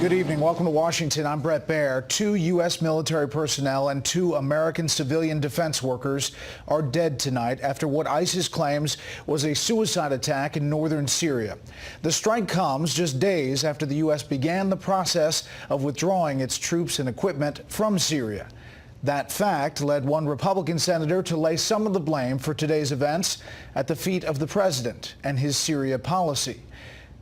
Good evening. Welcome to Washington. I'm Bret Baier. 2 U.S. military personnel and 2 American civilian defense workers are dead tonight after what ISIS claims was a suicide attack in northern Syria. The strike comes just days after the U.S. began the process of withdrawing its troops and equipment from Syria. That fact led one Republican senator to lay some of the blame for today's events at the feet of the president and his Syria policy.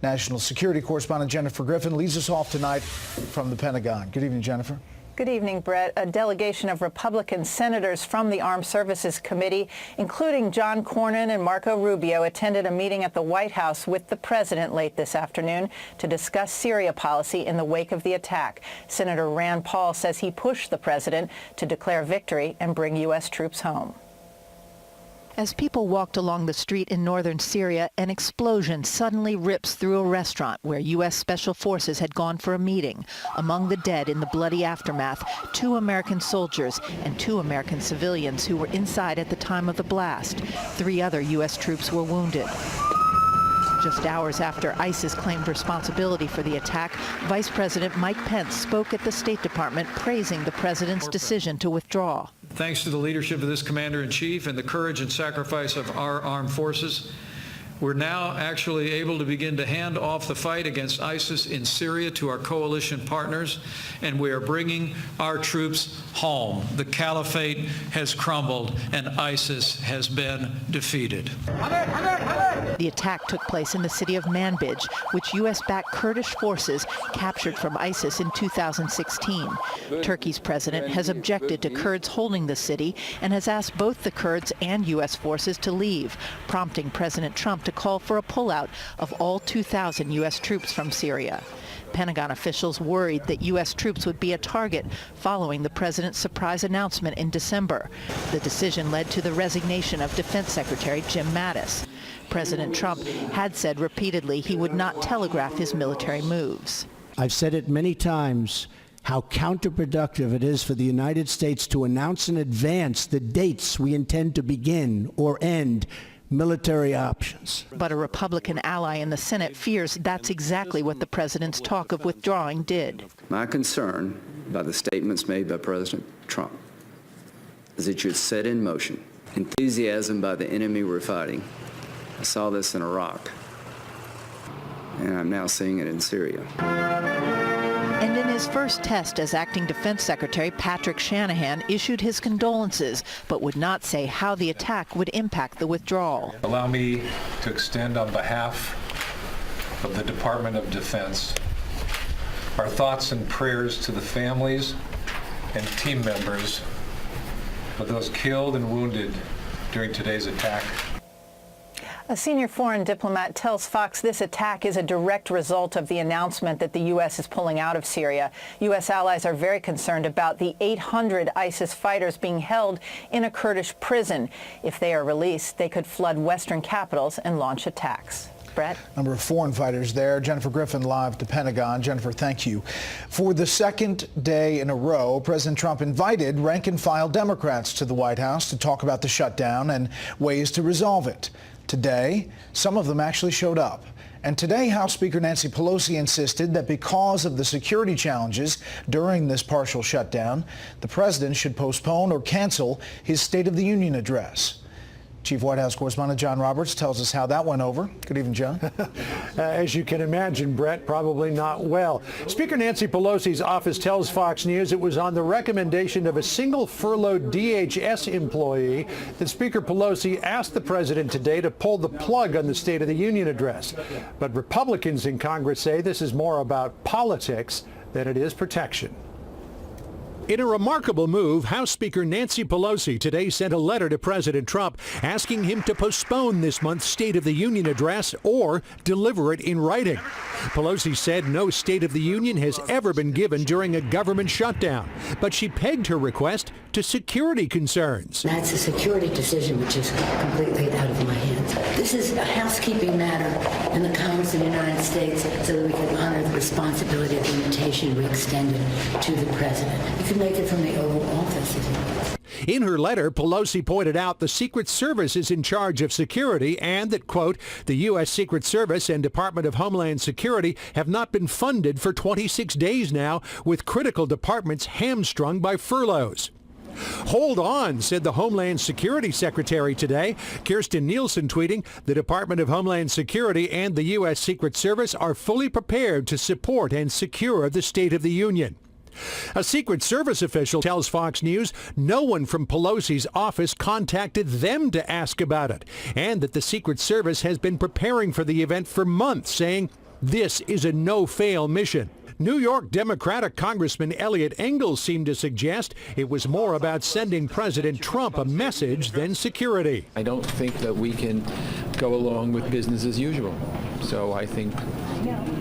National security correspondent Jennifer Griffin leads us off tonight from the Pentagon. Good evening, Jennifer. Good evening, Brett. A delegation of Republican senators from the Armed Services Committee, including John Cornyn and Marco Rubio, attended a meeting at the White House with the president late this afternoon to discuss Syria policy in the wake of the attack. Senator Rand Paul says he pushed the president to declare victory and bring U.S. troops home. As people walked along the street in northern Syria, an explosion suddenly rips through a restaurant where U.S. Special Forces had gone for a meeting. Among the dead in the bloody aftermath, 2 American soldiers and 2 American civilians who were inside at the time of the blast. 3 other U.S. troops were wounded. Just hours after ISIS claimed responsibility for the attack, Vice President Mike Pence spoke at the State Department praising the president's decision to withdraw. Thanks to the leadership of this commander-in-chief and the courage and sacrifice of our armed forces, we're now actually able to begin to hand off the fight against ISIS in Syria to our coalition partners, and we are bringing our troops home. The caliphate has crumbled and ISIS has been defeated. The attack took place in the city of Manbij, which U.S.-backed Kurdish forces captured from ISIS in 2016. Turkey's president has objected to Kurds holding the city and has asked both the Kurds and U.S. forces to leave, prompting President Trump to call for a pullout of all 2,000 U.S. troops from Syria. Pentagon officials worried that U.S. troops would be a target following the president's surprise announcement in December. The decision led to the resignation of Defense Secretary Jim Mattis. President Trump had said repeatedly he would not telegraph his military moves. I've said it many times how counterproductive it is for the United States to announce in advance the dates we intend to begin or end military options. But a Republican ally in the Senate fears that's exactly what the president's talk of withdrawing did. My concern by the statements made by President Trump is it should set in motion enthusiasm by the enemy we're fighting. I saw this in Iraq, and I'm now seeing it in Syria. And in his first test as acting Defense Secretary, Patrick Shanahan issued his condolences, but would not say how the attack would impact the withdrawal. Allow me to extend on behalf of the Department of Defense our thoughts and prayers to the families and team members of those killed and wounded during today's attack. A senior foreign diplomat tells Fox this attack is a direct result of the announcement that the U.S. is pulling out of Syria. U.S. allies are very concerned about the 800 ISIS fighters being held in a Kurdish prison. If they are released, they could flood Western capitals and launch attacks. Brett? Number of foreign fighters there. Jennifer Griffin live to Pentagon. Jennifer, thank you. For the second day in a row, President Trump invited rank-and-file Democrats to the White House to talk about the shutdown and ways to resolve it. Today, some of them actually showed up. And today, House Speaker Nancy Pelosi insisted that because of the security challenges during this partial shutdown, the president should postpone or cancel his State of the Union address. Chief White House correspondent John Roberts tells us how that went over. Good evening, John. As you can imagine, Brett, probably not well. Speaker Nancy Pelosi's office tells Fox News it was on the recommendation of a single furloughed DHS employee that Speaker Pelosi asked the president today to pull the plug on the State of the Union address. But Republicans in Congress say this is more about politics than it is protection. In a remarkable move, House Speaker Nancy Pelosi today sent a letter to President Trump asking him to postpone this month's State of the Union address or deliver it in writing. Pelosi said no State of the Union has ever been given during a government shutdown, but she pegged her request to security concerns. That's a security decision which is completely out of my hands. This is a housekeeping matter in the Congress of the United States so that we can honor the responsibility of the invitation we extended to the president. You can make it from the Oval Office if you want. In her letter, Pelosi pointed out the Secret Service is in charge of security and that, quote, the U.S. Secret Service and Department of Homeland Security have not been funded for 26 days now, with critical departments hamstrung by furloughs. Hold on, said the Homeland Security Secretary today. Kirstjen Nielsen tweeting, the Department of Homeland Security and the U.S. Secret Service are fully prepared to support and secure the State of the Union. A Secret Service official tells Fox News no one from Pelosi's office contacted them to ask about it, and that the Secret Service has been preparing for the event for months, saying this is a no-fail mission. New York Democratic Congressman Eliot Engel seemed to suggest it was more about sending President Trump a message than security. I don't think that we can go along with business as usual. So I think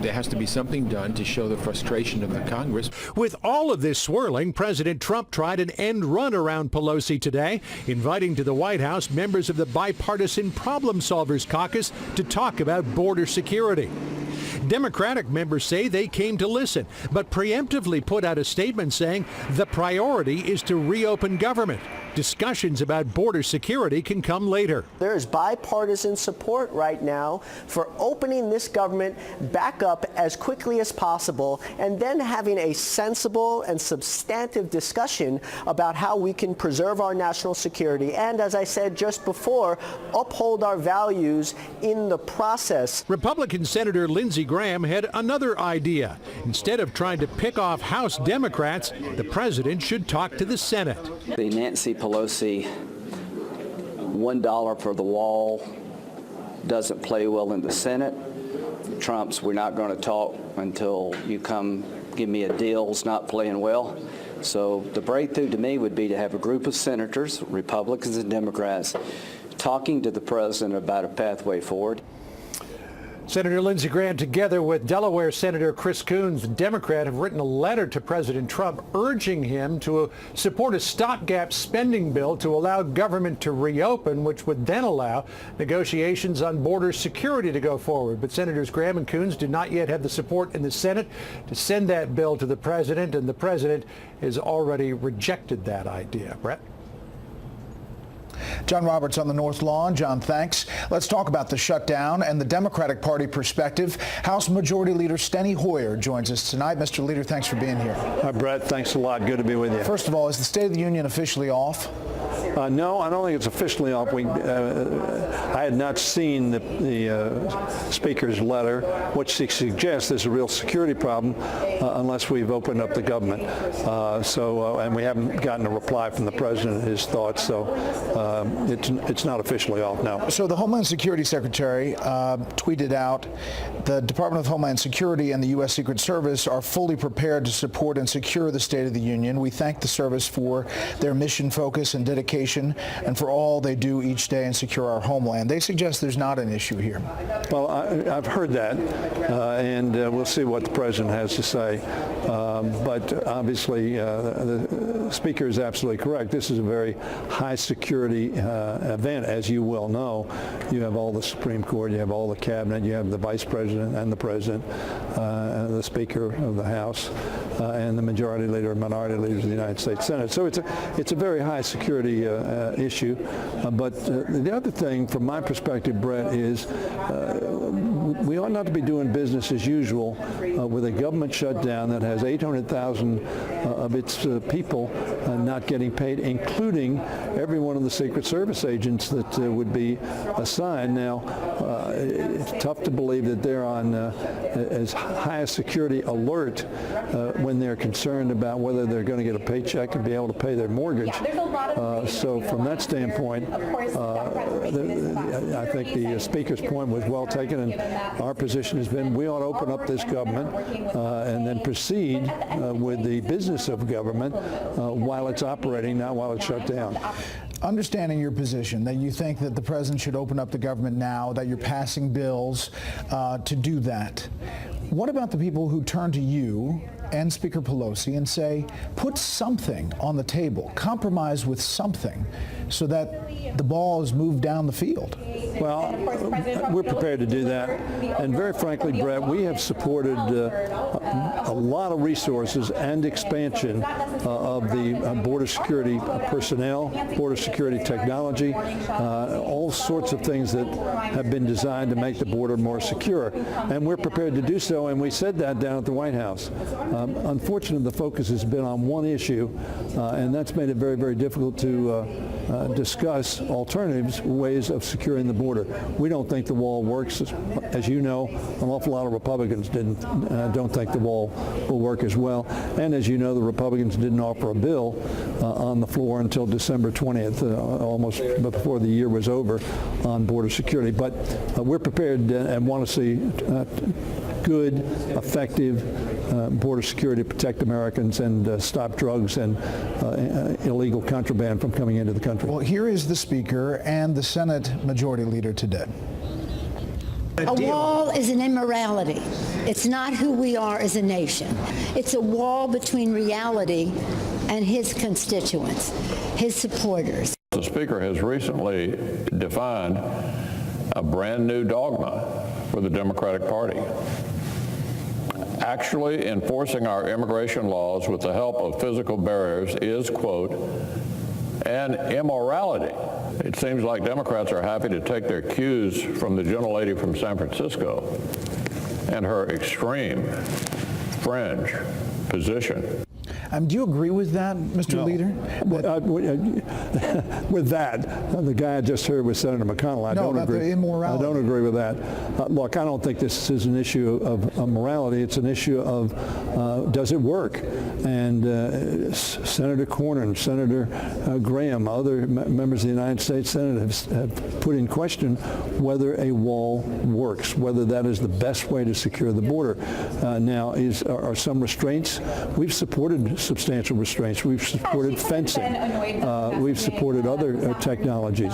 there has to be something done to show the frustration of the Congress. With all of this swirling, President Trump tried an end run around Pelosi today, inviting to the White House members of the Bipartisan Problem Solvers Caucus to talk about border security. Democratic members say they came to listen, but preemptively put out a statement saying the priority is to reopen government. Discussions about border security can come later. There is bipartisan support right now for opening this government back up as quickly as possible and then having a sensible and substantive discussion about how we can preserve our national security and, as I said just before, uphold our values in the process. Republican Senator Lindsey Graham had another idea. Instead of trying to pick off House Democrats, the president should talk to the Senate. The Nancy Pelosi $1 for the wall doesn't play well in the Senate. Trump's we're not going to talk until you come give me a deal is not playing well. So the breakthrough to me would be to have a group of senators, Republicans and Democrats, talking to the president about a pathway forward. Senator Lindsey Graham, together with Delaware Senator Chris Coons, the Democrat, have written a letter to President Trump urging him to support a stopgap spending bill to allow government to reopen, which would then allow negotiations on border security to go forward. But Senators Graham and Coons do not yet have the support in the Senate to send that bill to the president, and the president has already rejected that idea. Brett? John Roberts on the North Lawn. John, thanks. Let's talk about the shutdown and the Democratic Party perspective. House Majority Leader Steny Hoyer joins us tonight. Mr. Leader, thanks for being here. Hi, Brett. Thanks a lot. Good to be with you. First of all, is the State of the Union officially off? No, I don't think it's officially off. I had not seen the Speaker's letter, which suggests there's a real security problem unless we've opened up the government. And we haven't gotten a reply from the President and his thoughts, so it's not officially off now. So the Homeland Security Secretary tweeted out, the Department of Homeland Security and the U.S. Secret Service are fully prepared to support and secure the State of the Union. We thank the service for their mission focus and dedication and for all they do each day and secure our homeland. They suggest there's not an issue here. Well, I've heard that, and we'll see what the President has to say. But obviously, the Speaker is absolutely correct. This is a very high security event, as you well know. You have all the Supreme Court, you have all the Cabinet, you have the Vice President and the President, the Speaker of the House, and the Majority Leader and Minority Leaders of the United States Senate. So it's a very high security issue. But the other thing, from my perspective, Brett, is we ought not to be doing business as usual with a government shutdown that has 800,000 of its people not getting paid, including every one of the Secret Service agents that would be assigned. Now, it's tough to believe that they're on as high a security alert when they're concerned about whether they're going to get a paycheck and be able to pay their mortgage. So from that standpoint, I think the Speaker's point was well taken, and our position has been we ought to open up this government and then proceed with the business of government while it's operating, not while it's shut down. Understanding your position, that you think that the President should open up the government now, that you're passing bills to do that, what about the people who turn to you and Speaker Pelosi and say, put something on the table, compromise with something so that the ball is moved down the field? Well, we're prepared to do that. And very frankly, Brett, we have supported a lot of resources and expansion of the border security personnel, border security technology, all sorts of things that have been designed to make the border more secure. And we're prepared to do so, and we said that down at the White House. Unfortunately, the focus has been on one issue, and that's made it very, very difficult to discuss alternatives, ways of securing the border. We don't think the wall works. As you know, an awful lot of Republicans don't think the wall will work as well. And as you know, the Republicans didn't offer a bill on the floor until December 20th, almost before the year was over, on border security. But we're prepared and want to see good, effective border security to protect Americans and stop drugs and illegal contraband from coming into the country. Well, here is the Speaker and the Senate Majority Leader today. A wall is an immorality. It's not who we are as a nation. It's a wall between reality and his constituents, his supporters. The Speaker has recently defined a brand new dogma for the Democratic Party. Actually enforcing our immigration laws with the help of physical barriers is, quote, an immorality. It seems like Democrats are happy to take their cues from the gentlelady from San Francisco and her extreme fringe position. Do you agree with that, Mr. Leader? With that, the guy I just heard was Senator McConnell. I don't agree. The immorality. I don't agree with that. Look, I don't think this is an issue of morality. It's an issue of does it work? And Senator Cornyn, Senator Graham, other members of the United States Senate have put in question whether a wall works, whether that is the best way to secure the border. Now, are some restraints? We've supported substantial restraints. We've supported fencing. We've supported other technologies.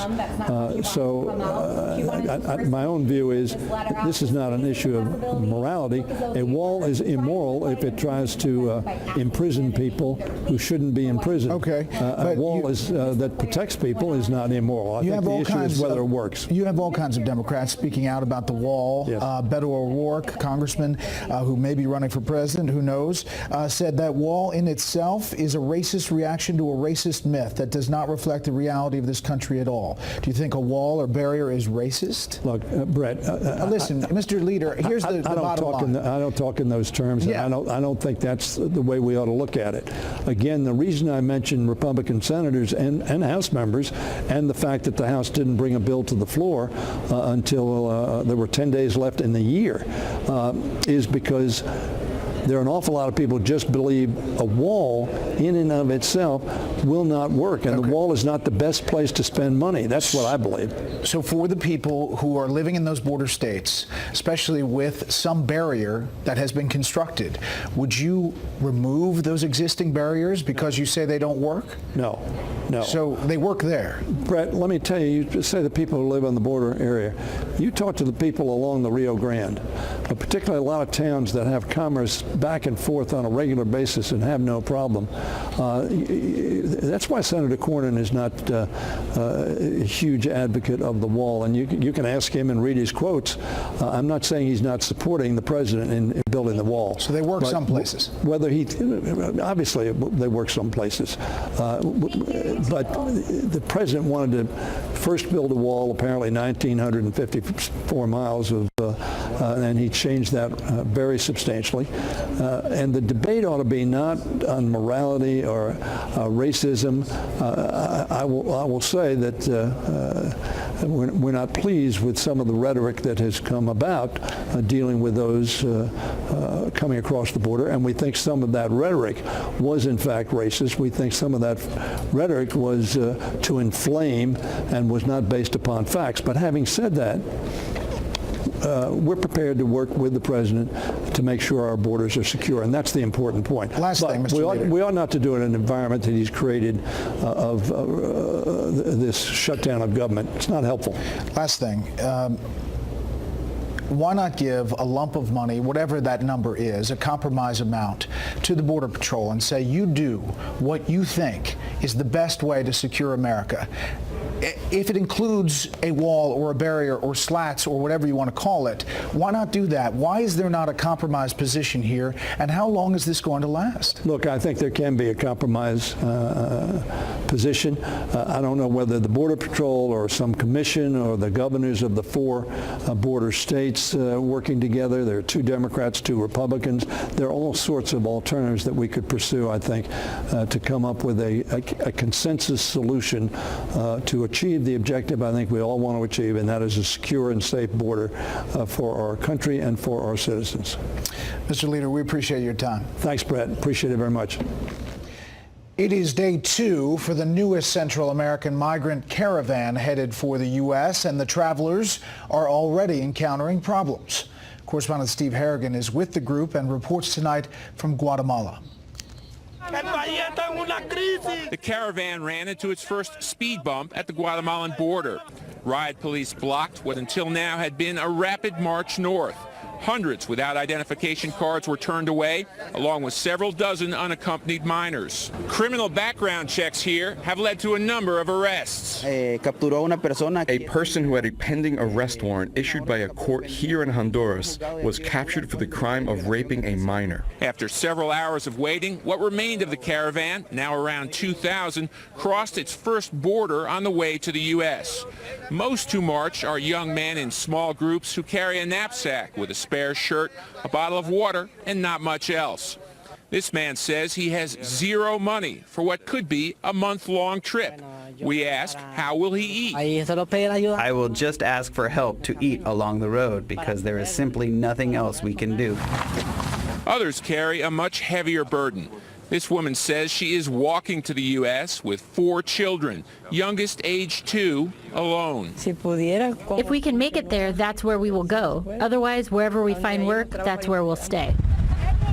My own view is this is not an issue of morality. A wall is immoral if it tries to imprison people who shouldn't be in prison. Okay. A wall that protects people is not immoral. I think the issue is whether it works. You have all kinds of Democrats speaking out about the wall. Yes. Beto O'Rourke, congressman who may be running for president, who knows, said that wall in itself is a racist reaction to a racist myth that does not reflect the reality of this country at all. Do you think a wall or barrier is racist? Look, Brett. Listen, Mr. Leader, here's the bottom line. I don't talk in those terms. Yeah. And I don't think that's the way we ought to look at it. Again, the reason I mentioned Republican senators and House members and the fact that the House didn't bring a bill to the floor until there were 10 days left in the year is because there are an awful lot of people who just believe a wall in and of itself will not work, and the wall is not the best place to spend money. That's what I believe. So for the people who are living in those border states, especially with some barrier that has been constructed, would you remove those existing barriers because you say they don't work? No. So they work there. Brett, let me tell you, you say the people who live on the border area. You talk to the people along the Rio Grande, particularly a lot of towns that have commerce back and forth on a regular basis and have no problem. That's why Senator Cornyn is not a huge advocate of the wall. And you can ask him and read his quotes. I'm not saying he's not supporting the president in building the wall. So they work some places. Obviously they work some places. But the president wanted to first build a wall, apparently 1,954 miles of, and he changed that very substantially. And the debate ought to be not on morality or racism. I will say that we're not pleased with some of the rhetoric that has come about dealing with those coming across the border, and we think some of that rhetoric was in fact racist. We think some of that rhetoric was to inflame and was not based upon facts. But having said that, we're prepared to work with the president to make sure our borders are secure, and that's the important point. Last thing, Mr. Leader. We ought not to do it in an environment that he's created of this shutdown of government. It's not helpful. Last thing. Why not give a lump of money, whatever that number is, a compromise amount, to the Border Patrol and say, you do what you think is the best way to secure America? if it includes a wall or a barrier or slats or whatever you want to call it, why not do that? Why is there not a compromise position here? And how long is this going to last? Look, I think there can be a compromise position. I don't know whether the Border Patrol or some commission or the governors of the 4 border states working together. There are 2 Democrats, 2 Republicans. There are all sorts of alternatives that we could pursue, I think, to come up with a consensus solution to achieve the objective I think we all want to achieve, and that is a secure and safe border for our country and for our citizens. Mr. Leader, we appreciate your time. Thanks, Brett. Appreciate it very much. It is day 2 for the newest Central American migrant caravan headed for the U.S., and the travelers are already encountering problems. Correspondent Steve Harrigan is with the group and reports tonight from Guatemala. The caravan ran into its first speed bump at the Guatemalan border. Riot police blocked what until now had been a rapid march north. Hundreds without identification cards were turned away, along with several dozen unaccompanied minors. Criminal background checks here have led to a number of arrests. A person who had a pending arrest warrant issued by a court here in Honduras was captured for the crime of raping a minor. After several hours of waiting, what remained of the caravan, now around 2,000, crossed its first border on the way to the U.S. Most who march are young men in small groups who carry a knapsack with a spare shirt, a bottle of water, and not much else. This man says he has zero money for what could be a month-long trip. We ask, how will he eat? I will just ask for help to eat along the road because there is simply nothing else we can do. Others carry a much heavier burden. This woman says she is walking to the U.S. with 4 children, youngest age 2, alone. If we can make it there, that's where we will go. Otherwise, wherever we find work, that's where we'll stay.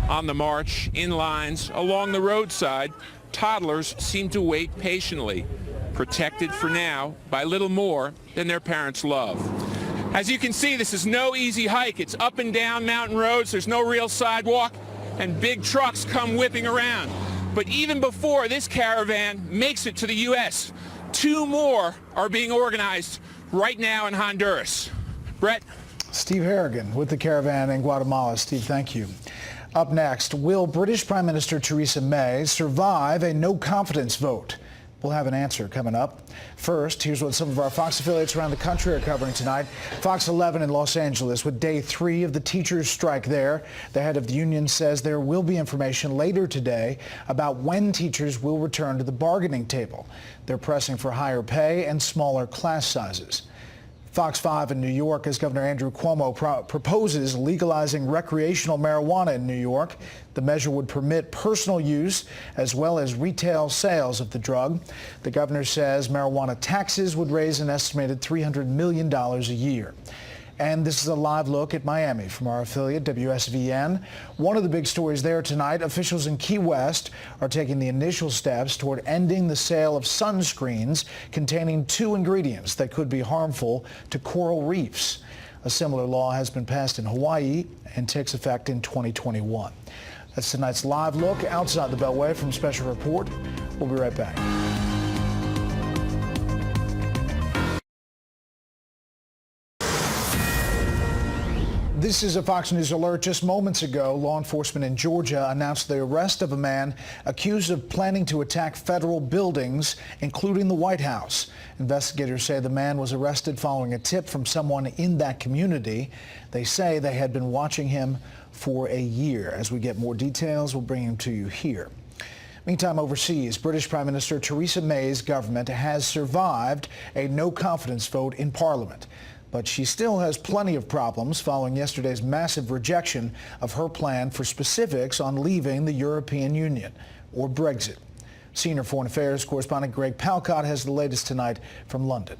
On the march, in lines, along the roadside, toddlers seem to wait patiently, protected for now by little more than their parents' love. As you can see, this is no easy hike. It's up and down mountain roads. There's no real sidewalk, and big trucks come whipping around. But even before this caravan makes it to the U.S., 2 more are being organized right now in Honduras. Brett? Steve Harrigan with the caravan in Guatemala. Steve, thank you. Up next, will British Prime Minister Theresa May survive a no-confidence vote? We'll have an answer coming up. First, here's what some of our Fox affiliates around the country are covering tonight. Fox 11 in Los Angeles with day 3 of the teachers' strike there. The head of the union says there will be information later today about when teachers will return to the bargaining table. They're pressing for higher pay and smaller class sizes. Fox 5 in New York as Governor Andrew Cuomo proposes legalizing recreational marijuana in New York. The measure would permit personal use as well as retail sales of the drug. The governor says marijuana taxes would raise an estimated $300 million a year. And this is a live look at Miami from our affiliate, WSVN. One of the big stories there tonight, officials in Key West are taking the initial steps toward ending the sale of sunscreens containing 2 ingredients that could be harmful to coral reefs. A similar law has been passed in Hawaii and takes effect in 2021. That's tonight's live look outside the Beltway from Special Report. We'll be right back. This is a Fox News alert. Just moments ago, law enforcement in Georgia announced the arrest of a man accused of planning to attack federal buildings, including the White House. Investigators say the man was arrested following a tip from someone in that community. They say they had been watching him for a year. As we get more details, we'll bring him to you here. Meantime, overseas, British Prime Minister Theresa May's government has survived a no-confidence vote in Parliament. But she still has plenty of problems following yesterday's massive rejection of her plan for specifics on leaving the European Union, or Brexit. Senior Foreign Affairs correspondent Greg Palcott has the latest tonight from London.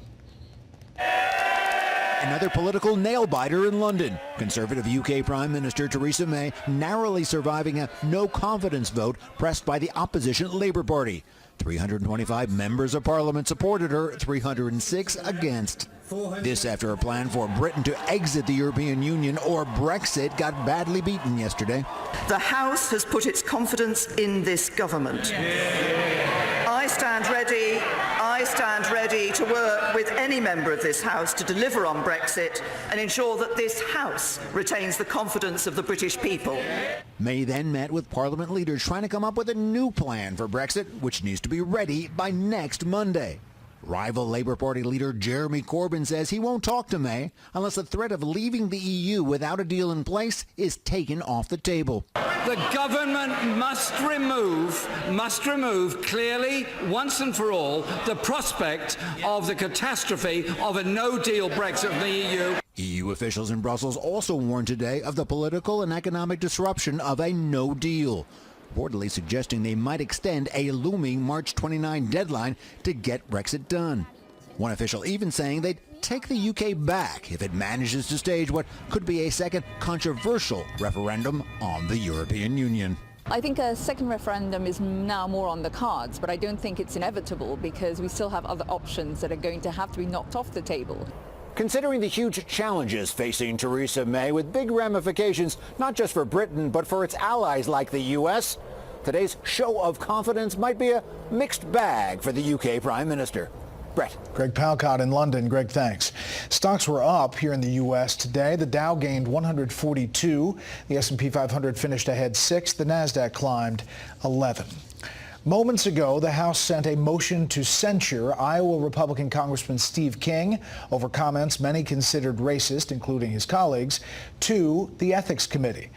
Another political nail-biter in London. Conservative UK Prime Minister Theresa May narrowly surviving a no-confidence vote pressed by the opposition Labour Party. 325 members of Parliament supported her, 306 against. This after a plan for Britain to exit the European Union, or Brexit, got badly beaten yesterday. The House has put its confidence in this government. I stand ready to work any member of this House to deliver on Brexit and ensure that this House retains the confidence of the British people. May then met with Parliament leaders trying to come up with a new plan for Brexit, which needs to be ready by next Monday. Rival Labour Party leader Jeremy Corbyn says he won't talk to May unless the threat of leaving the EU without a deal in place is taken off the table. The government must remove clearly, once and for all, the prospect of the catastrophe of a no-deal Brexit from the EU. EU officials in Brussels also warned today of the political and economic disruption of a no deal, reportedly suggesting they might extend a looming March 29 deadline to get Brexit done. One official even saying they'd take the UK back if it manages to stage what could be a second controversial referendum on the European Union. I think a second referendum is now more on the cards, but I don't think it's inevitable because we still have other options that are going to have to be knocked off the table. Considering the huge challenges facing Theresa May with big ramifications not just for Britain but for its allies like the U.S., today's show of confidence might be a mixed bag for the UK Prime Minister. Brett. Greg Palcott in London. Greg, thanks. Stocks were up here in the U.S. today. The Dow gained 142. The S&P 500 finished ahead 6. The Nasdaq climbed 11. Moments ago, the House sent a motion to censure Iowa Republican Congressman Steve King over comments many considered racist, including his colleagues, to the Ethics Committee.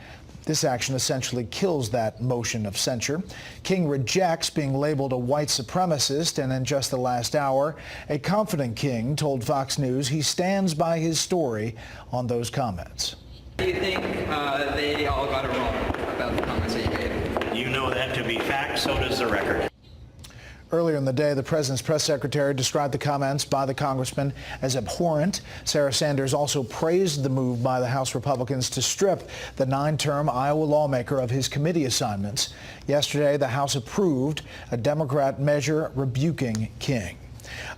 This action essentially kills that motion of censure. King rejects being labeled a white supremacist, and in just the last hour, a confident King told Fox News he stands by his story on those comments. Do you think they all got it wrong about the comments that you made? You know that to be fact, so does the record. Earlier in the day, the president's press secretary described the comments by the congressman as abhorrent. Sarah Sanders also praised the move by the House Republicans to strip the 9-term Iowa lawmaker of his committee assignments. Yesterday, the House approved a Democrat measure rebuking King.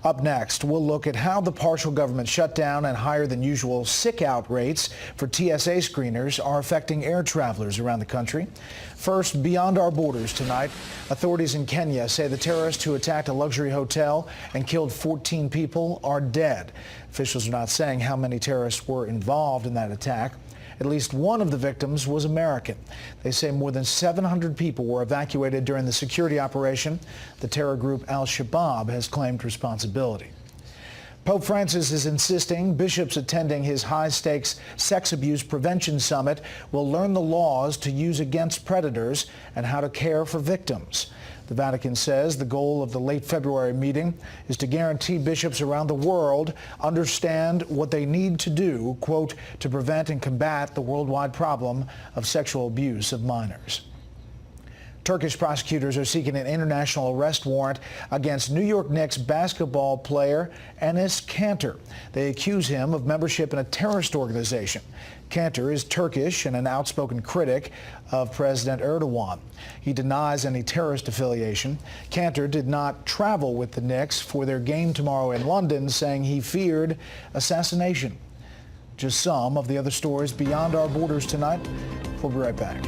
Up next, we'll look at how the partial government shutdown and higher than usual sick-out rates for TSA screeners are affecting air travelers around the country. First, beyond our borders tonight, authorities in Kenya say the terrorists who attacked a luxury hotel and killed 14 people are dead. Officials are not saying how many terrorists were involved in that attack. At least one of the victims was American. They say more than 700 people were evacuated during the security operation. The terror group Al-Shabaab has claimed responsibility. Pope Francis is insisting bishops attending his high-stakes sex abuse prevention summit will learn the laws to use against predators and how to care for victims. The Vatican says the goal of the late February meeting is to guarantee bishops around the world understand what they need to do, quote, to prevent and combat the worldwide problem of sexual abuse of minors. Turkish prosecutors are seeking an international arrest warrant against New York Knicks basketball player Enes Kanter. They accuse him of membership in a terrorist organization. Kanter is Turkish and an outspoken critic of President Erdogan. He denies any terrorist affiliation. Kanter did not travel with the Knicks for their game tomorrow in London, saying he feared assassination. Just some of the other stories beyond our borders tonight. We'll be right back.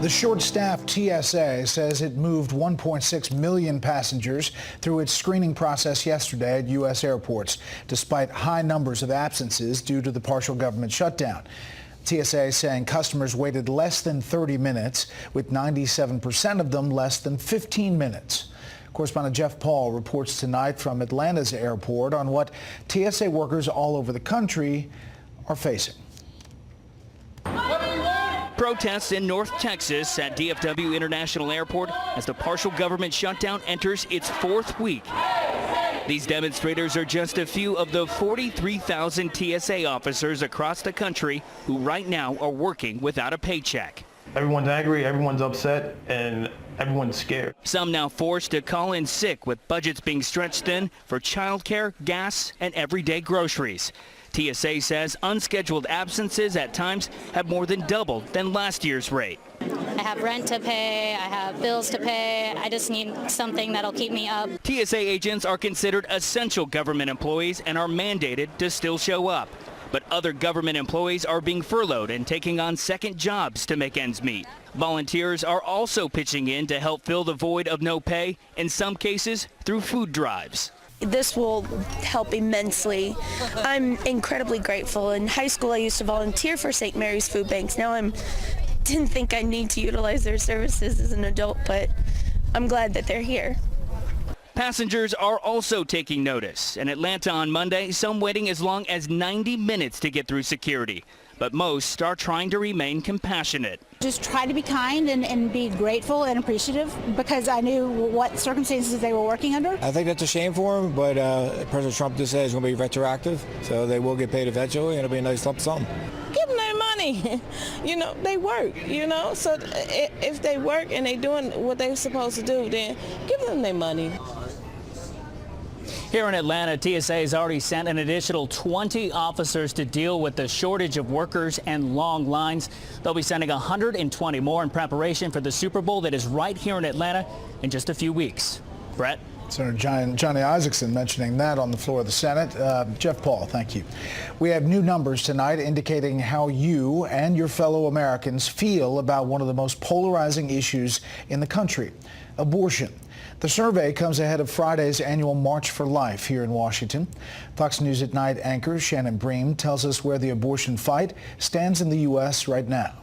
The short-staffed TSA says it moved 1.6 million passengers through its screening process yesterday at U.S. airports, despite high numbers of absences due to the partial government shutdown. TSA saying customers waited less than 30 minutes, with 97% of them less than 15 minutes. Correspondent Jeff Paul reports tonight from Atlanta's airport on what TSA workers all over the country are facing. Protests in North Texas at DFW International Airport as the partial government shutdown enters its 4th week. These demonstrators are just a few of the 43,000 TSA officers across the country who right now are working without a paycheck. Everyone's angry, everyone's upset, and everyone's scared. Some now forced to call in sick with budgets being stretched thin for childcare, gas, and everyday groceries. TSA says unscheduled absences at times have more than doubled than last year's rate. I have rent to pay, I have bills to pay, I just need something that'll keep me up. TSA agents are considered essential government employees and are mandated to still show up. But other government employees are being furloughed and taking on second jobs to make ends meet. Volunteers are also pitching in to help fill the void of no pay, in some cases through food drives. This will help immensely. I'm incredibly grateful. In high school, I used to volunteer for St. Mary's Food Banks. Now didn't think I need to utilize their services as an adult, but I'm glad that they're here. Passengers are also taking notice. In Atlanta on Monday, some waiting as long as 90 minutes to get through security. But most are trying to remain compassionate. Just try to be kind and be grateful and appreciative because I knew what circumstances they were working under. I think that's a shame for them, but President Trump just said it's going to be retroactive, so they will get paid eventually, and it'll be a nice lump sum. Give them their money. You know, they work, you know, so if they work and they doing what they're supposed to do, then give them their money. Here in Atlanta, TSA has already sent an additional 20 officers to deal with the shortage of workers and long lines. They'll be sending 120 more in preparation for the Super Bowl that is right here in Atlanta in just a few weeks. Brett? Senator Johnny Isakson mentioning that on the floor of the Senate. Jeff Paul, thank you. We have new numbers tonight indicating how you and your fellow Americans feel about one of the most polarizing issues in the country, abortion. The survey comes ahead of Friday's annual March for Life here in Washington. Fox News at Night anchor Shannon Bream tells us where the abortion fight stands in the U.S. right now.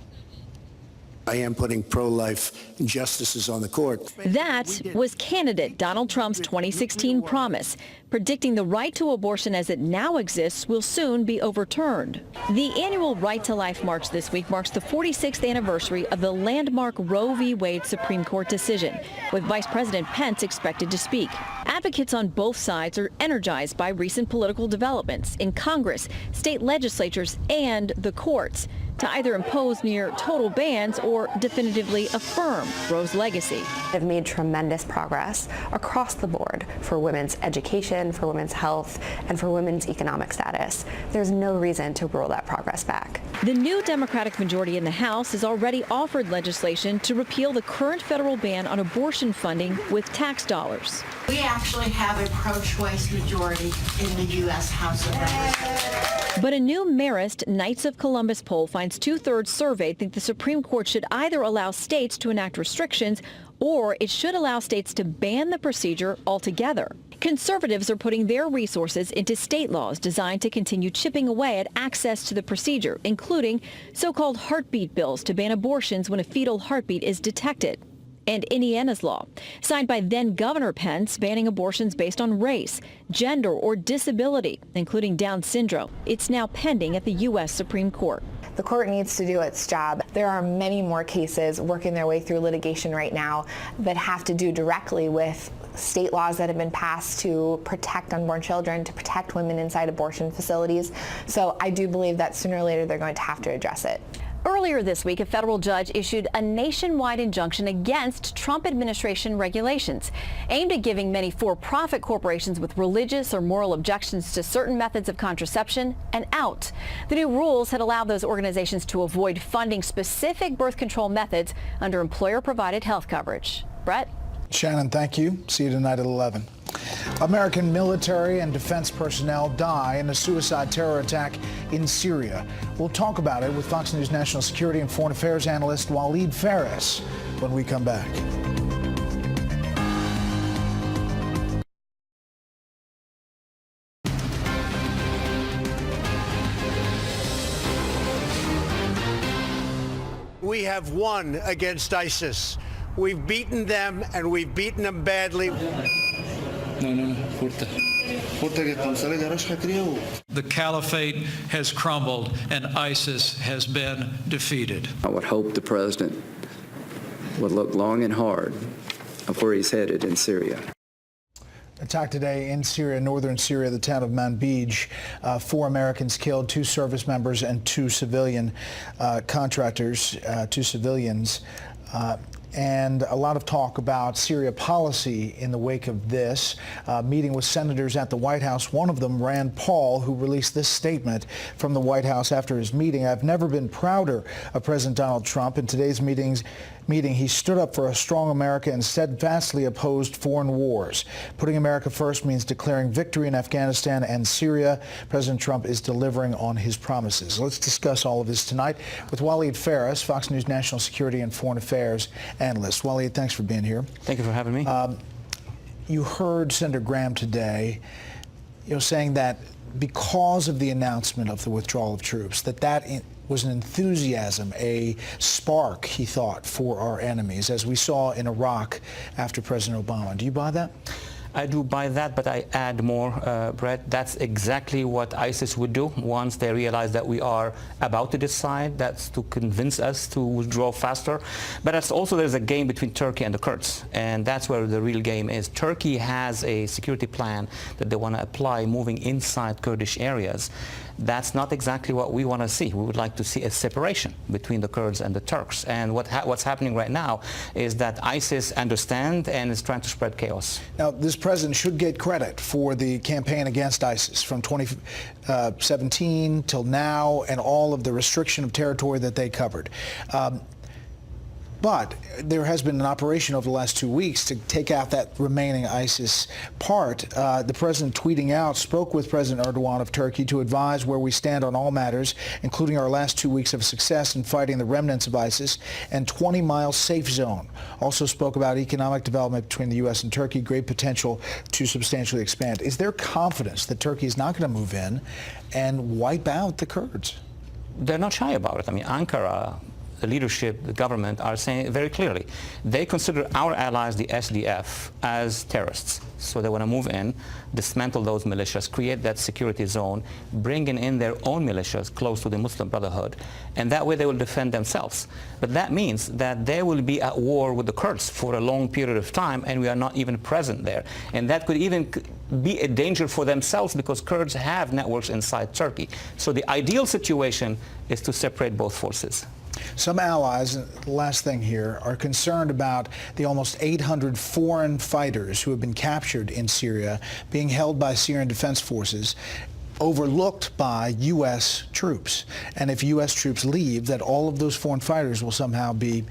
I am putting pro-life justices on the court. That was candidate Donald Trump's 2016 promise, predicting the right to abortion as it now exists will soon be overturned. The annual Right to Life March this week marks the 46th anniversary of the landmark Roe v. Wade Supreme Court decision, with Vice President Pence expected to speak. Advocates on both sides are energized by recent political developments in Congress, state legislatures, and the courts to either impose near total bans or definitively affirm Roe's legacy. Have made tremendous progress across the board for women's education, for women's health, and for women's economic status. There's no reason to roll that progress back. The new Democratic majority in the House has already offered legislation to repeal the current federal ban on abortion funding with tax dollars. We actually have a pro-choice majority in the U.S. House of Representatives. But a new Marist Knights of Columbus poll finds 2/3 surveyed think the Supreme Court should either allow states to enact restrictions or it should allow states to ban the procedure altogether. Conservatives are putting their resources into state laws designed to continue chipping away at access to the procedure, including so-called heartbeat bills to ban abortions when a fetal heartbeat is detected. And Indiana's law, signed by then-Governor Pence, banning abortions based on race, gender, or disability, including Down syndrome. It's now pending at the U.S. Supreme Court. The court needs to do its job. There are many more cases working their way through litigation right now that have to do directly with state laws that have been passed to protect unborn children, to protect women inside abortion facilities. So I do believe that sooner or later they're going to have to address it. Earlier this week, a federal judge issued a nationwide injunction against Trump administration regulations aimed at giving many for-profit corporations with religious or moral objections to certain methods of contraception an out. The new rules had allowed those organizations to avoid funding specific birth control methods under employer-provided health coverage. Brett? Shannon, thank you. See you tonight at 11. American military and defense personnel die in a suicide terror attack in Syria. We'll talk about it with Fox News national security and foreign affairs analyst Waleed Faris when we come back. We have won against ISIS. We've beaten them, and we've beaten them badly. The caliphate has crumbled and ISIS has been defeated. I would hope the president would look long and hard of where he's headed in Syria. Attack today in Syria, northern Syria, the town of Manbij. 4 Americans killed, 2 service members and 2 civilian contractors, 2 civilians. and a lot of talk about Syria policy in the wake of this. Meeting with senators at the White House, one of them, Rand Paul, who released this statement from the White House after his meeting. "I've never been prouder of President Donald Trump. In today's meeting, he stood up for a strong America and steadfastly opposed foreign wars. Putting America first means declaring victory in Afghanistan and Syria. President Trump is delivering on his promises." Let's discuss all of this tonight with Waleed Faris, Fox News national security and foreign affairs analyst. Waleed, thanks for being here. Thank you for having me. You heard Senator Graham today, saying that because of the announcement of the withdrawal of troops, that was an enthusiasm, a spark, he thought, for our enemies, as we saw in Iraq after President Obama. Do you buy that? I do buy that, but I add more, Bret. That's exactly what ISIS would do once they realize that we are about to decide. That's to convince us to withdraw faster. But that's also, there's a game between Turkey and the Kurds, and that's where the real game is. Turkey has a security plan that they want to apply moving inside Kurdish areas. That's not exactly what we want to see. We would like to see a separation between the Kurds and the Turks. And what's happening right now is that ISIS understands and is trying to spread chaos. Now, this president should get credit for the campaign against ISIS from 2017 till now and all of the restriction of territory that they covered. But there has been an operation over the last 2 weeks to take out that remaining ISIS part. The president tweeting out spoke with President Erdogan of Turkey to advise where we stand on all matters, including our last 2 weeks of success in fighting the remnants of ISIS and 20-mile safe zone. Also spoke about economic development between the U.S. and Turkey, great potential to substantially expand. Is there confidence that Turkey is not going to move in and wipe out the Kurds? They're not shy about it. I mean, Ankara, the leadership, the government, are saying very clearly they consider our allies, the SDF, as terrorists. So they want to move in, dismantle those militias, create that security zone, bringing in their own militias close to the Muslim Brotherhood, and that way they will defend themselves. But that means that they will be at war with the Kurds for a long period of time, and we are not even present there. And that could even be a danger for themselves because Kurds have networks inside Turkey. So the ideal situation is to separate both forces. Some allies, last thing here, are concerned about the almost 800 foreign fighters who have been captured in Syria being held by Syrian defense forces, overlooked by U.S. troops. And if U.S. troops leave, that all of those foreign fighters will somehow be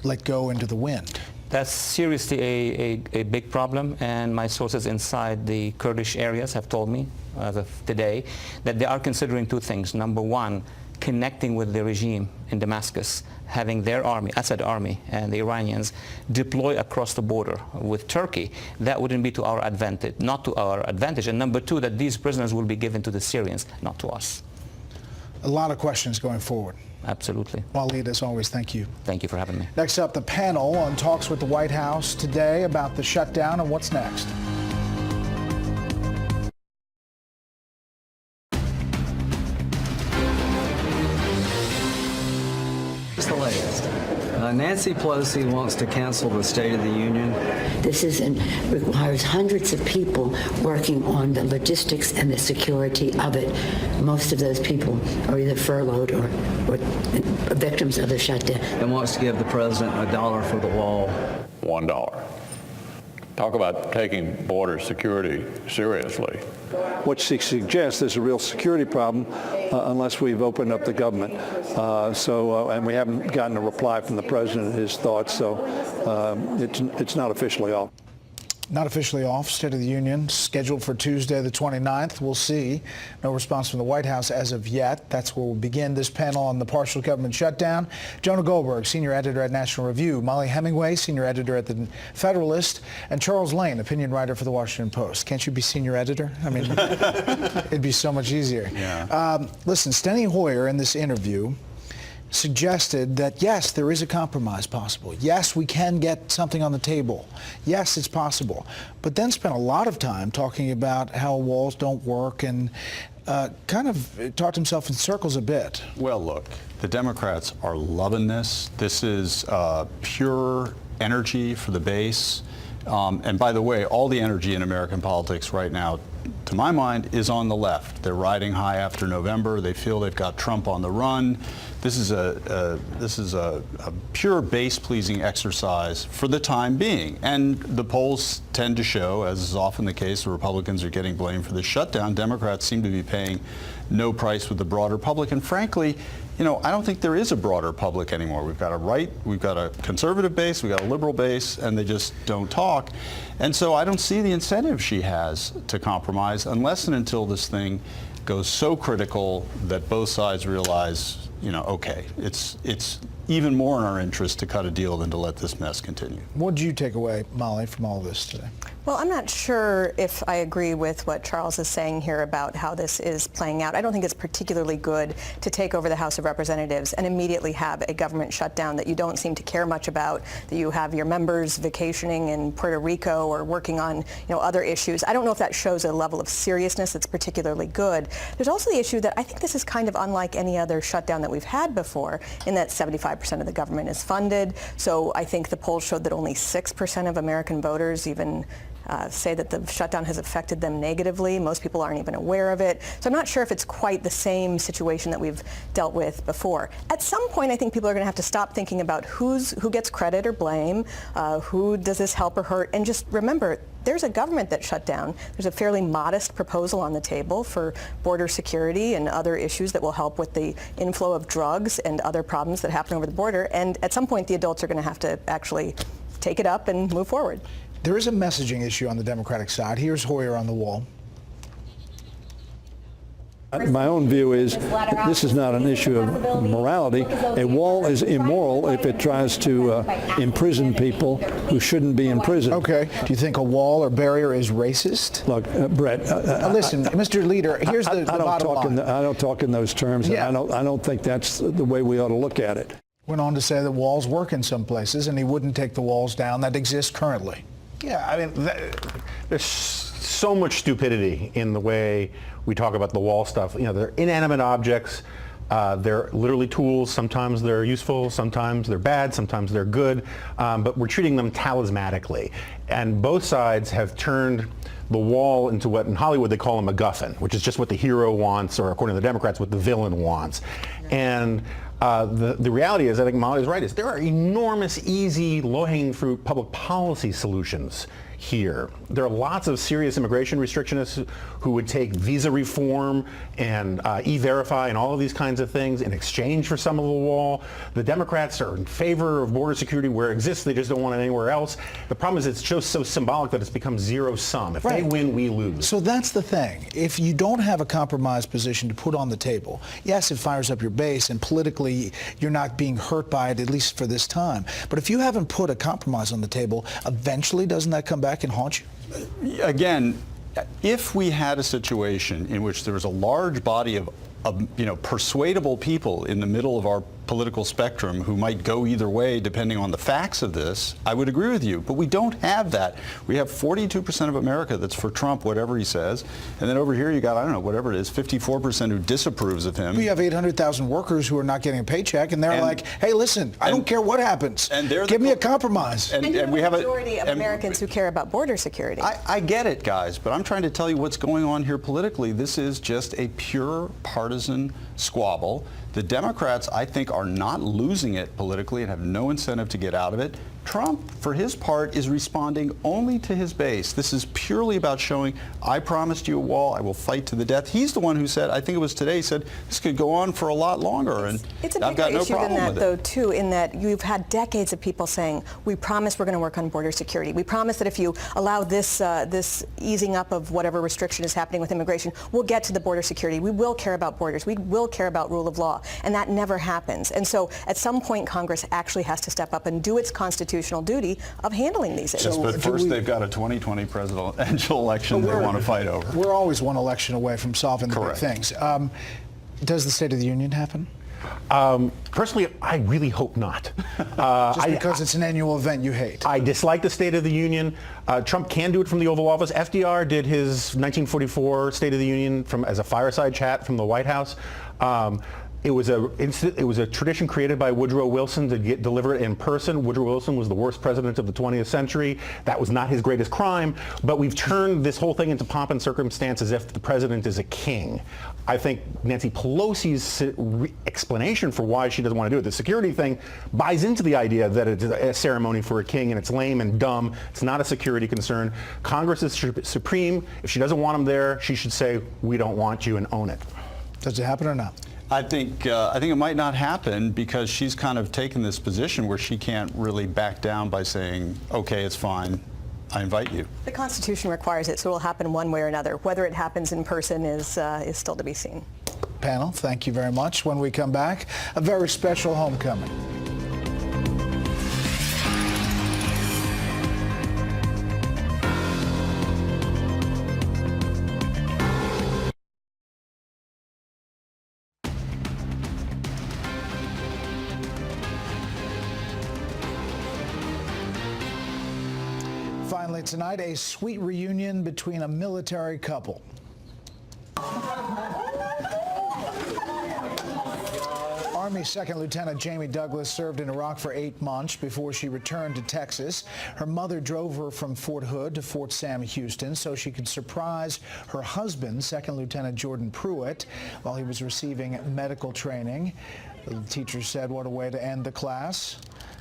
let go into the wind. That's seriously a big problem, and my sources inside the Kurdish areas have told me as of today that they are considering two things. Number one, connecting with the regime in Damascus, having their army, Assad army, and the Iranians deploy across the border with Turkey. That wouldn't be to our advantage, not to our advantage. And number two, that these prisoners will be given to the Syrians, not to us. A lot of questions going forward. Absolutely. Waleed, as always, thank you. Thank you for having me. Next up, the panel on talks with the White House today about the shutdown and what's next. The latest. Nancy Pelosi wants to cancel the State of the Union. This requires hundreds of people working on the logistics and the security of it. Most of those people are either furloughed or victims of the shutdown. And wants to give the president $1 for the wall. $1. Talk about taking border security seriously. What she suggests is a real security problem unless we've opened up the government. And we haven't gotten a reply from the president, his thoughts, so it's not officially off. Not officially off. State of the Union scheduled for Tuesday the 29th. We'll see. No response from the White House as of yet. That's where we'll begin this panel on the partial government shutdown. Jonah Goldberg, senior editor at National Review. Molly Hemingway, senior editor at The Federalist. And Charles Lane, opinion writer for The Washington Post. Can't you be senior editor? I mean, it'd be so much easier. Yeah. Listen, Steny Hoyer in this interview suggested that, yes, there is a compromise possible. Yes, we can get something on the table. Yes, it's possible. But then spent a lot of time talking about how walls don't work and kind of talked himself in circles a bit. Well, look, the Democrats are loving this. This is pure energy for the base. And by the way, all the energy in American politics right now to my mind, is on the left. They're riding high after November. They feel they've got Trump on the run. This is a pure base-pleasing exercise for the time being. And the polls tend to show, as is often the case, the Republicans are getting blamed for the shutdown. Democrats seem to be paying no price with the broader public. And frankly, I don't think there is a broader public anymore. We've got a conservative base, we've got a liberal base, and they just don't talk. And so I don't see the incentive she has to compromise unless and until this thing goes so critical that both sides realize, okay, it's even more in our interest to cut a deal than to let this mess continue. What did you take away, Molly, from all this today? Well, I'm not sure if I agree with what Charles is saying here about how this is playing out. I don't think it's particularly good to take over the House of Representatives and immediately have a government shutdown that you don't seem to care much about, that you have your members vacationing in Puerto Rico or working on, other issues. I don't know if that shows a level of seriousness that's particularly good. There's also the issue that I think this is kind of unlike any other shutdown that we've had before, in that 75% of the government is funded. So I think the polls showed that only 6% of American voters even say that the shutdown has affected them negatively. Most people aren't even aware of it. So I'm not sure if it's quite the same situation that we've dealt with before. At some point, I think people are going to have to stop thinking about who gets credit or blame, who does this help or hurt, and just remember, there's a government that shut down. There's a fairly modest proposal on the table for border security and other issues that will help with the inflow of drugs and other problems that happen over the border. And at some point, the adults are going to have to actually take it up and move forward. There is a messaging issue on the Democratic side. Here's Hoyer on the wall. My own view is this is not an issue of morality. A wall is immoral if it tries to imprison people who shouldn't be imprisoned. Okay. Do you think a wall or barrier is racist? Look, Brett. Listen, Mr. Leader, here's the bottom line. I don't talk in those terms. Yeah. And I don't think that's the way we ought to look at it. Went on to say that walls work in some places, and he wouldn't take the walls down that exist currently. Yeah, I mean, there's so much stupidity in the way we talk about the wall stuff. They're inanimate objects. They're literally tools. Sometimes they're useful, sometimes they're bad, sometimes they're good, but we're treating them talismanically. And both sides have turned the wall into what in Hollywood they call a MacGuffin, which is just what the hero wants, or according to the Democrats, what the villain wants. And the reality is, I think Molly is right, is there are enormous, easy, low-hanging fruit public policy solutions here. There are lots of serious immigration restrictionists who would take visa reform and e-verify and all of these kinds of things in exchange for some of the wall. The Democrats are in favor of border security where it exists. They just don't want it anywhere else. The problem is it's just so symbolic that it's become zero-sum. If they win, we lose. So that's the thing. If you don't have a compromise position to put on the table, yes, it fires up your base, and politically you're not being hurt by it, at least for this time. But if you haven't put a compromise on the table, eventually doesn't that come back and haunt you? Again, if we had a situation in which there was a large body of persuadable people in the middle of our political spectrum who might go either way depending on the facts of this, I would agree with you. But we don't have that. We have 42% of America that's for Trump, whatever he says. And then over here you got, I don't know, whatever it is, 54% who disapproves of him. We have 800,000 workers who are not getting a paycheck, and they're like, hey, listen, I don't care what happens. And give me a compromise. And we have a majority of Americans who care about border security. I get it, guys, but I'm trying to tell you what's going on here politically. This is just a pure partisan squabble. The Democrats, I think, are not losing it politically and have no incentive to get out of it. Trump, for his part, is responding only to his base. This is purely about showing, I promised you a wall, I will fight to the death. He's the one who said, I think it was today, he said, this could go on for a lot longer, and I've got no problem with it. It's a bigger issue than that, though, too, in that you've had decades of people saying, we promise we're going to work on border security. We promise that if you allow this easing up of whatever restriction is happening with immigration, we'll get to the border security. We will care about borders. We will care about rule of law. And that never happens. And so at some point, Congress actually has to step up and do its constitutional duty of handling these issues. But first, they've got a 2020 presidential election they want to fight over. We're always one election away from solving the big things. Does the State of the Union happen? Personally, I really hope not. Just because it's an annual event you hate. I dislike the State of the Union. Trump can do it from the Oval Office. FDR did his 1944 State of the Union as a fireside chat from the White House. It was a tradition created by Woodrow Wilson to deliver it in person. Woodrow Wilson was the worst president of the 20th century. That was not his greatest crime, but we've turned this whole thing into pomp and circumstance as if the president is a king. I think Nancy Pelosi's explanation for why she doesn't want to do it, the security thing, buys into the idea that it's a ceremony for a king and it's lame and dumb. It's not a security concern. Congress is supreme. If she doesn't want him there, she should say, we don't want you, and own it. Does it happen or not? I think it might not happen because she's kind of taken this position where she can't really back down by saying, okay, it's fine, I invite you. The Constitution requires it, so it will happen one way or another. Whether it happens in person is still to be seen. Panel, thank you very much. When we come back, a very special homecoming. Finally tonight, a sweet reunion between a military couple. Army Second Lieutenant Jamie Douglas served in Iraq for 8 months before she returned to Texas. Her mother drove her from Fort Hood to Fort Sam Houston so she could surprise her husband, Second Lieutenant Jordan Pruitt, while he was receiving medical training. The teacher said, what a way to end the class.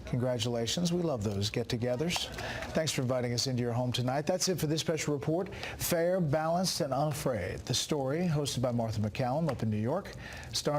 Congratulations. We love those get-togethers. Thanks for inviting us into your home tonight. That's it for this special report. Fair, balanced, and unafraid. The story, hosted by Martha McCallum up in New York, starts